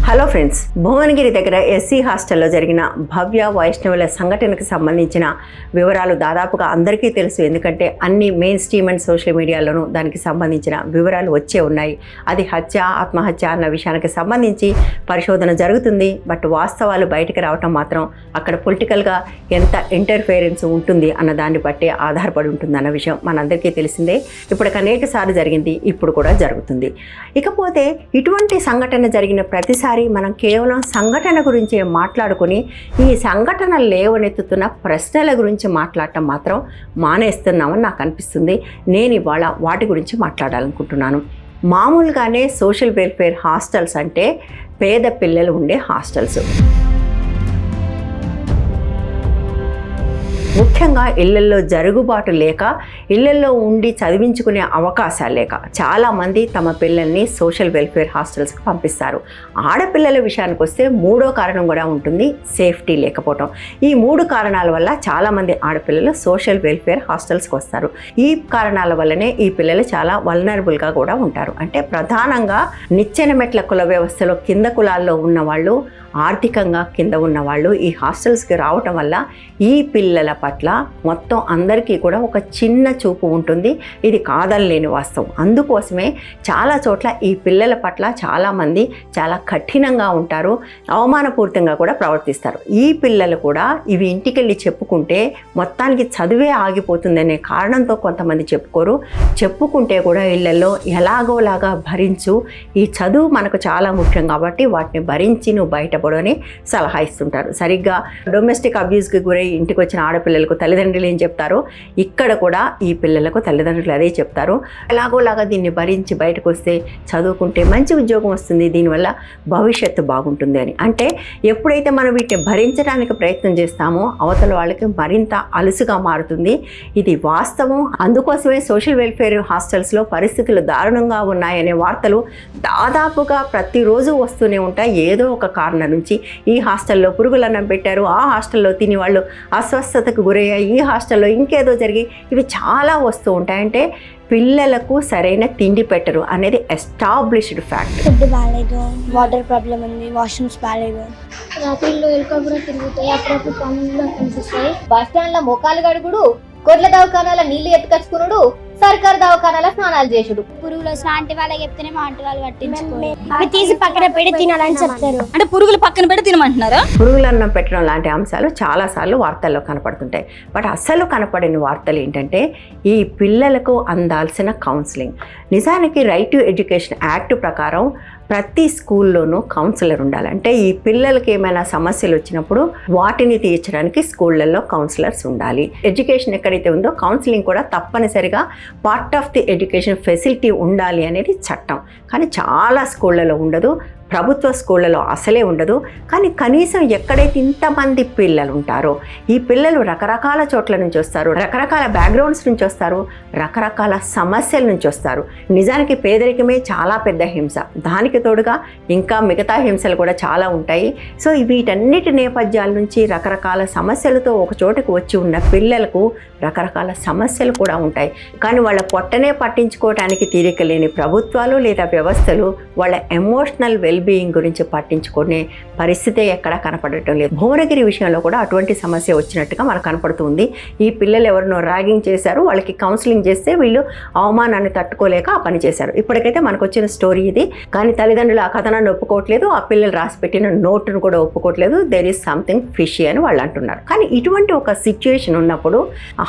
Hello friends, Bhuvanagiri దగ్గర SC హాస్టల్లో జరిగిన భవ్య వైష్ణవుల సంఘటనకు సంబంధించిన వివరాలు దాదాపుగా అందరికీ తెలుసు. ఎందుకంటే అన్ని మెయిన్ స్ట్రీమ్ అండ్ సోషల్ మీడియాలోనూ దానికి సంబంధించిన వివరాలు వచ్చే ఉన్నాయి. అది హత్య ఆత్మహత్య అన్న విషయానికి సంబంధించి పరిశోధన జరుగుతుంది. బట్ వాస్తవాలు బయటకు రావటం మాత్రం అక్కడ పొలిటికల్గా ఎంత ఇంటర్ఫియరెన్స్ ఉంటుంది అన్న దాన్ని బట్టి ఆధారపడి ఉంటుంది అన్న విషయం మనందరికీ తెలిసిందే. ఇప్పటికి అనేక సార్లు జరిగింది, ఇప్పుడు కూడా జరుగుతుంది. ఇకపోతే ఇటువంటి సంఘటన జరిగిన ప్రతిసారి మనం కేవలం సంఘటన గురించి మాట్లాడుకుని ఈ సంఘటన లేవనెత్తుతున్న ప్రశ్నల గురించి మాట్లాడటం మాత్రం మానేస్తున్నామని నాకు అనిపిస్తుంది. నేను ఇవాళ వాటి గురించి మాట్లాడాలనుకుంటున్నాను. మామూలుగానే సోషల్ వెల్ఫేర్ హాస్టల్స్ అంటే పేద పిల్లలు ఉండే హాస్టల్స్. ముఖ్యంగా ఇళ్లల్లో జరుగుబాటు లేక, ఇళ్లల్లో ఉండి చదివించుకునే అవకాశాలు లేక చాలామంది తమ పిల్లల్ని సోషల్ వెల్ఫేర్ హాస్టల్స్కి పంపిస్తారు. ఆడపిల్లల విషయానికి వస్తే మూడో కారణం కూడా ఉంటుంది, సేఫ్టీ లేకపోవటం. ఈ మూడు కారణాల వల్ల చాలామంది ఆడపిల్లలు సోషల్ వెల్ఫేర్ హాస్టల్స్కి వస్తారు. ఈ కారణాల వల్లనే ఈ పిల్లలు చాలా వల్నరబుల్గా కూడా ఉంటారు. అంటే ప్రధానంగా నిచ్చెన మెట్ల కుల వ్యవస్థలో కింద కులాల్లో ఉన్నవాళ్ళు, ఆర్థికంగా కింద ఉన్నవాళ్ళు ఈ హాస్టల్స్కి రావటం వల్ల ఈ పిల్లల పట్ల మొత్తం అందరికీ కూడా ఒక చిన్న చూపు ఉంటుంది. ఇది కాదనలేని వాస్తవం. అందుకోసమే చాలా చోట్ల ఈ పిల్లల పట్ల చాలామంది చాలా కఠినంగా ఉంటారు, అవమానపూరితంగా కూడా ప్రవర్తిస్తారు. ఈ పిల్లలు కూడా ఇవి ఇంటికెళ్ళి చెప్పుకుంటే మొత్తానికి చదువే ఆగిపోతుందనే కారణంతో కొంతమంది చెప్పుకోరు. చెప్పుకుంటే కూడా ఇళ్లలో ఎలాగోలాగా భరించు, ఈ చదువు మనకు చాలా ముఖ్యం కాబట్టి వాటిని భరించి నువ్వు బయటపడని సలహా ఇస్తుంటారు. సరిగ్గా డొమెస్టిక్ అబ్యూస్కి గురై ఇంటికి వచ్చిన ఆడపిల్లలకు తల్లిదండ్రులు ఏం చెప్తారో ఇక్కడ కూడా ఈ పిల్లలకు తల్లిదండ్రులు అదే చెప్తారు. ఎలాగోలాగా దీన్ని భరించి బయటకు వస్తే చదువుకుంటే మంచి ఉద్యోగం వస్తుంది, దీనివల్ల భవిష్యత్తు బాగుంటుంది అని. అంటే ఎప్పుడైతే మనం వీటిని భరించడానికి ప్రయత్నం చేస్తామో అవతల వాళ్ళకి మరింత అలుసుగా మారుతుంది. ఇది వాస్తవం. అందుకోసమే సోషల్ వెల్ఫేర్ హాస్టల్స్లో పరిస్థితులు దారుణంగా ఉన్నాయనే వార్తలు దాదాపుగా ప్రతిరోజు వస్తూనే ఉంటాయి. ఏదో ఒక కారణం నుంచి ఈ హాస్టల్లో పురుగులన్నం పెట్టారు, ఆ హాస్టల్లో తిని వాళ్ళు అస్వస్థతకు గురయ్యాయి, ఈ హాస్టల్లో ఇంకేదో జరిగి, ఇవి చాలా వస్తూ ఉంటాయి. అంటే పిల్లలకు సరైన తిండి పెట్టరు అనేది ఎస్టాబ్లిష్డ్ ఫ్యాక్ట్. ఫుడ్ బాగాలేదు, వాటర్ ప్రాబ్లం ఉంది, వాష్రూమ్స్ బాగాలేదు, రాత్రిలో ఎలుకలు కూడా తిరుగుతాయి, అప్పుడప్పుడు పనులు కనిపిస్తాయి. బస్ స్టాండ్ లో మోకాలు గడుగుడు, గొడ్ల దవాఖానాల నీళ్లు ఎత్తుకొచ్చుకునుడు, సర్కారు దవాఖానాల స్నానాలు చేసుడు. పురుగులు వస్తే ఆంటీ వాళ్ళకి చెప్తేనే మా ఆంటీ వాళ్ళు పట్టించుకోరు. అవి తీసి పక్కన పెట్టి తినాలని చెప్తారు. అంటే పురుగులు పక్కన పెట్టి తినమంటున్నారా? పురుగులన్నం పెట్టడం లాంటి అంశాలు చాలాసార్లు వార్తల్లో కనపడుతుంటాయి. బట్ అస్సలు కనపడిన వార్తలు ఏంటంటే ఈ పిల్లలకు అందాల్సిన కౌన్సిలింగ్. నిజానికి రైట్ టు ఎడ్యుకేషన్ యాక్ట్ ప్రకారం ప్రతి స్కూల్లోనూ కౌన్సిలర్ ఉండాలి. అంటే ఈ పిల్లలకి ఏమైనా సమస్యలు వచ్చినప్పుడు వాటిని తీర్చడానికి స్కూళ్ళల్లో కౌన్సిలర్స్ ఉండాలి. ఎడ్యుకేషన్ ఎక్కడైతే ఉందో కౌన్సిలింగ్ కూడా తప్పనిసరిగా part of the education facility ఉండాలి అనేది చట్టం. కానీ చాలా స్కూళ్ళలో ఉండదు, ప్రభుత్వ స్కూళ్ళలో అసలే ఉండదు. కానీ కనీసం ఎక్కడైతే ఇంతమంది పిల్లలు ఉంటారో, ఈ పిల్లలు రకరకాల చోట్ల నుంచి వస్తారు, రకరకాల బ్యాక్గ్రౌండ్స్ నుంచి వస్తారు, రకరకాల సమస్యల నుంచి వస్తారు. నిజానికి పేదరికమే చాలా పెద్ద హింస, దానికి తోడుగా ఇంకా మిగతా హింసలు కూడా చాలా ఉంటాయి. సో వీటన్నిటి నేపథ్యాల నుంచి రకరకాల సమస్యలతో ఒక చోటుకు వచ్చి ఉన్న పిల్లలకు రకరకాల సమస్యలు కూడా ఉంటాయి. కానీ వాళ్ళ పొట్టనే పట్టించుకోవడానికి తీరిక లేని ప్రభుత్వాలు లేదా వ్యవస్థలు వాళ్ళ ఎమోషనల్ వెల్బీయింగ్ గురించి పట్టించుకునే పరిస్థితే ఎక్కడా కనపడటం లేదు. భువనగిరి విషయంలో కూడా అటువంటి సమస్య వచ్చినట్టుగా మనకు కనపడుతుంది. ఈ పిల్లలు ఎవరినో ర్యాగింగ్ చేశారు, వాళ్ళకి కౌన్సిలింగ్ చేస్తే వీళ్ళు అవమానాన్ని తట్టుకోలేక ఆ పని చేశారు. ఇప్పటికైతే మనకు వచ్చిన స్టోరీ ఇది. కానీ తల్లిదండ్రులు ఆ కథనాన్ని ఒప్పుకోవట్లేదు, ఆ పిల్లలు రాసి పెట్టిన నోటును కూడా ఒప్పుకోవట్లేదు. దెర్ ఈజ్ సంథింగ్ ఫిషీ అని వాళ్ళు అంటున్నారు. కానీ ఇటువంటి ఒక సిచ్యువేషన్ ఉన్నప్పుడు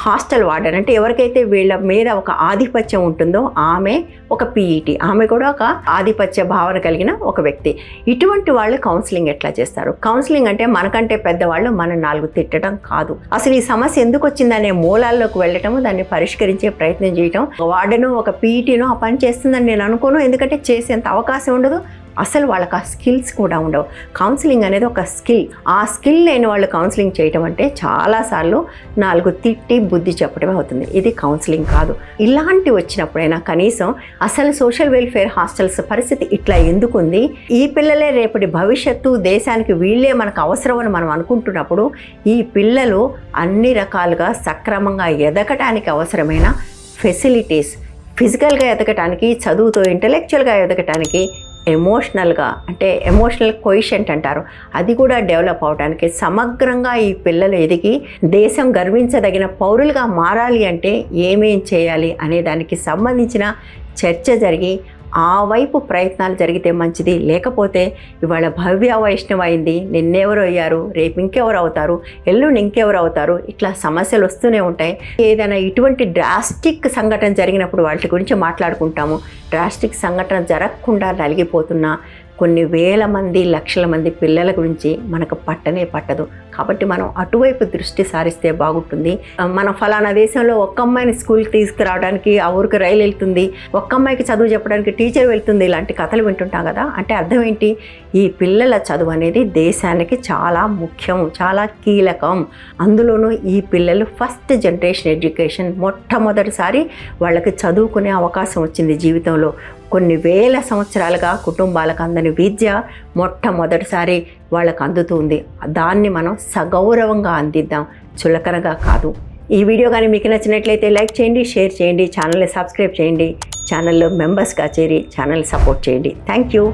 హాస్టల్ వార్డెన్ అంటే ఎవరికైతే వీళ్ళ మీద ఒక ఆధిపత్యం ఉంటుందో ఆమె ఒక పీఈటీ, ఆమె కూడా ఒక ఆధిపత్య భావన కలిగిన ఒక వ్యక్తి. ఇటువంటి వాళ్ళు కౌన్సిలింగ్ ఎట్లా చేస్తారు? కౌన్సిలింగ్ అంటే మనకంటే పెద్దవాళ్ళు మనం 4 తిట్టడం కాదు, అసలు ఈ సమస్య ఎందుకు వచ్చిందనే మూలాల్లోకి వెళ్ళటం, దాన్ని పరిష్కరించే ప్రయత్నం చేయటం. వార్డెను ఒక పీఈటీనో ఆ పని చేస్తుందని నేను అనుకోను, ఎందుకంటే చేసేంత అవకాశం ఉండదు. అసలు వాళ్ళకి ఆ స్కిల్స్ కూడా ఉండవు. కౌన్సిలింగ్ అనేది ఒక స్కిల్. ఆ స్కిల్ లేని వాళ్ళు కౌన్సిలింగ్ చేయటం అంటే చాలాసార్లు 4 తిట్టి బుద్ధి చెప్పడమే అవుతుంది. ఇది కౌన్సిలింగ్ కాదు. ఇలాంటి వచ్చినప్పుడైనా కనీసం అసలు సోషల్ వెల్ఫేర్ హాస్టల్స్ పరిస్థితి ఇట్లా ఎందుకుంది, ఈ పిల్లలే రేపటి భవిష్యత్తు, దేశానికి వీళ్ళే మనకు అవసరం అని మనం అనుకుంటున్నప్పుడు ఈ పిల్లలు అన్ని రకాలుగా సక్రమంగా ఎదగటానికి అవసరమైన ఫెసిలిటీస్, ఫిజికల్గా ఎదగటానికి, చదువుతో ఇంటలెక్చువల్గా ఎదగటానికి ఎమోషనల్గా అంటే ఎమోషనల్ కొయిషెంట్ అంటారు, అది కూడా డెవలప్ అవడానికి సమగ్రంగా ఈ పిల్లలు ఎదిగి దేశం గర్వించదగిన పౌరులుగా మారాలి అంటే ఏమేం చేయాలి అనే దానికి సంబంధించిన చర్చ జరిగి ఆ వైపు ప్రయత్నాలు జరిగితే మంచిది. లేకపోతే ఇవాళ భవ్య వైష్ణవ అయింది, నిన్నెవరు అయ్యారు, రేపు ఇంకెవరు అవుతారు, ఎల్లుండి ఇంకెవరు అవుతారు, ఇట్లా సమస్యలు వస్తూనే ఉంటాయి. ఏదైనా ఇటువంటి డ్రాస్టిక్ సంఘటన జరిగినప్పుడు వాటి గురించి మాట్లాడుకుంటాము. డ్రాస్టిక్ సంఘటన జరగకుండా నలిగిపోతున్న కొన్ని వేల మంది లక్షల మంది పిల్లల గురించి మనకు పట్టనే పట్టదు. కాబట్టి మనం అటువైపు దృష్టి సారిస్తే బాగుంటుంది. మన ఫలానా దేశంలో ఒక్క అమ్మాయిని స్కూల్కి తీసుకురావడానికి ఆ ఊరికి రైలు వెళ్తుంది, ఒక్క అమ్మాయికి చదువు చెప్పడానికి టీచర్ వెళ్తుంది, ఇలాంటి కథలు వింటుంటాం కదా. అంటే అర్థం ఏంటి? ఈ పిల్లల చదువు అనేది దేశానికి చాలా ముఖ్యం, చాలా కీలకం. అందులోనూ ఈ పిల్లలు ఫస్ట్ జనరేషన్ ఎడ్యుకేషన్, మొట్టమొదటిసారి వాళ్ళకి చదువుకునే అవకాశం వచ్చింది జీవితంలో. కొన్ని వేల సంవత్సరాలుగా కుటుంబాలకు అందని విద్య మొట్టమొదటిసారి వాళ్ళకు అందుతుంది. దాన్ని మనం సగౌరవంగా అందిద్దాం, చులకనగా కాదు. ఈ వీడియో కానీ మీకు నచ్చినట్లయితే లైక్ చేయండి, షేర్ చేయండి, ఛానల్ని సబ్స్క్రైబ్ చేయండి, ఛానల్లో మెంబర్స్గా చేరి ఛానల్ సపోర్ట్ చేయండి. Thank you.